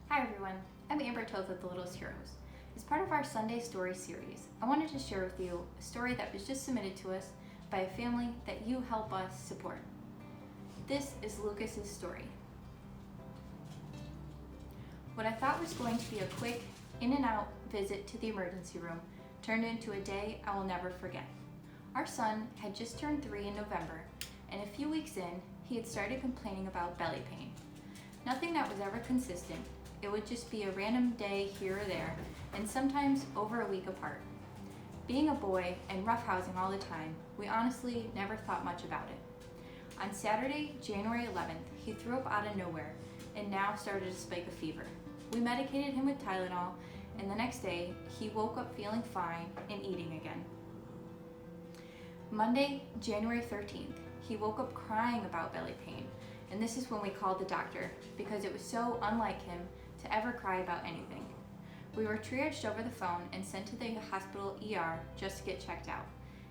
Hi everyone, I'm Amber Toth of the Littlest Heroes. As part of our Sunday Story series, I wanted to share with you a story that was just submitted to us by a family that you help us support. This is Lucas's story. What I thought was going to be a quick in and out visit to the emergency room turned into a day I will never forget. Our son had just turned 3 in November, and a few weeks in, he had started complaining about belly pain. Nothing that was ever consistent. It would just be a random day here or there, and sometimes over a week apart. Being a boy and roughhousing all the time, we honestly never thought much about it. On Saturday, January 11th, he threw up out of nowhere and now started to spike a fever. We medicated him with Tylenol, and the next day, he woke up feeling fine and eating again. Monday, January 13th, he woke up crying about belly pain, and this is when we called the doctor because it was so unlike him to ever cry about anything. We were triaged over the phone and sent to the hospital ER just to get checked out.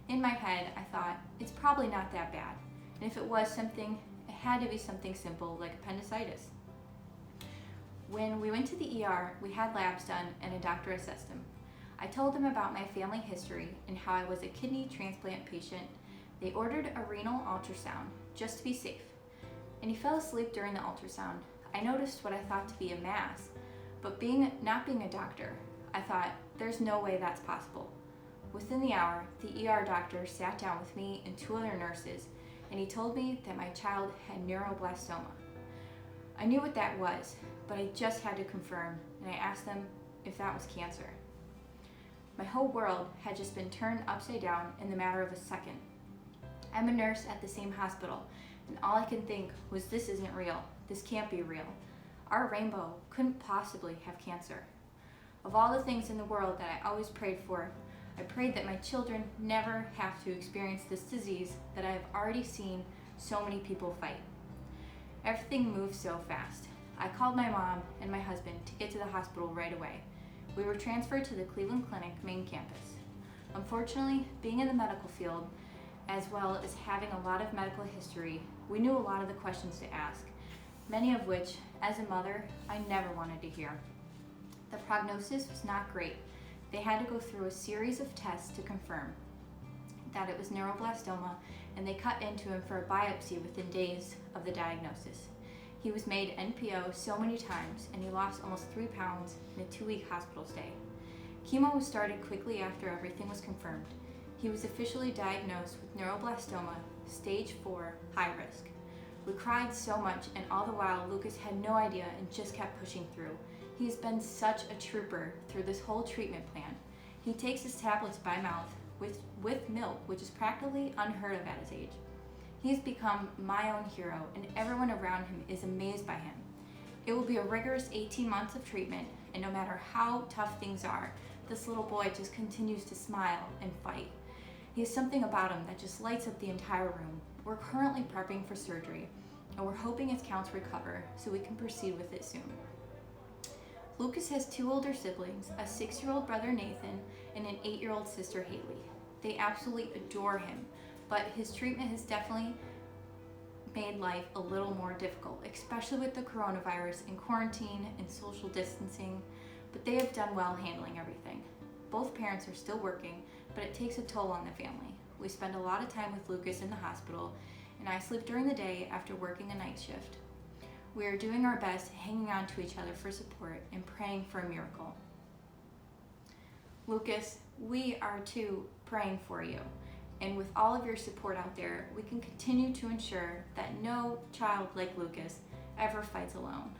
In my head, I thought, it's probably not that bad, and if it was something, it had to be something simple like appendicitis. When we went to the ER, we had labs done and a doctor assessed him. I told him about my family history and how I was a kidney transplant patient. They ordered a renal ultrasound just to be safe, and he fell asleep during the ultrasound. I noticed what I thought to be a mass, but not being a doctor, I thought, there's no way that's possible. Within the hour, the ER doctor sat down with me and 2 other nurses, and he told me that my child had neuroblastoma. I knew what that was, but I just had to confirm, and I asked them if that was cancer. My whole world had just been turned upside down in the matter of a second. I'm a nurse at the same hospital, and all I could think was, this isn't real. This can't be real. Our rainbow couldn't possibly have cancer. Of all the things in the world that I always prayed for, I prayed that my children never have to experience this disease that I have already seen so many people fight. Everything moved so fast. I called my mom and my husband to get to the hospital right away. We were transferred to the Cleveland Clinic main campus. Unfortunately, being in the medical field, as well as having a lot of medical history, we knew a lot of the questions to ask, many of which, as a mother, I never wanted to hear. The prognosis was not great. They had to go through a series of tests to confirm that it was neuroblastoma, and they cut into him for a biopsy within days of the diagnosis. He was made NPO so many times, and he lost almost 3 pounds in a 2-week hospital stay. Chemo was started quickly after everything was confirmed. He was officially diagnosed with neuroblastoma, stage 4, high risk. We cried so much, and all the while Lucas had no idea and just kept pushing through. He has been such a trooper through this whole treatment plan. He takes his tablets by mouth with milk, which is practically unheard of at his age. He's become my own hero, and everyone around him is amazed by him. It will be a rigorous 18 months of treatment, and no matter how tough things are, this little boy just continues to smile and fight. He has something about him that just lights up the entire room. We're currently prepping for surgery, and we're hoping his counts recover so we can proceed with it soon. Lucas has 2 older siblings, a 6-year-old brother Nathan and an 8-year-old sister Haley. They absolutely adore him, but his treatment has definitely made life a little more difficult, especially with the coronavirus and quarantine and social distancing, but they have done well handling everything. Both parents are still working, but it takes a toll on the family. We spend a lot of time with Lucas in the hospital, and I sleep during the day after working a night shift. We are doing our best, hanging on to each other for support and praying for a miracle. Lucas, we are too praying for you. And with all of your support out there, we can continue to ensure that no child like Lucas ever fights alone.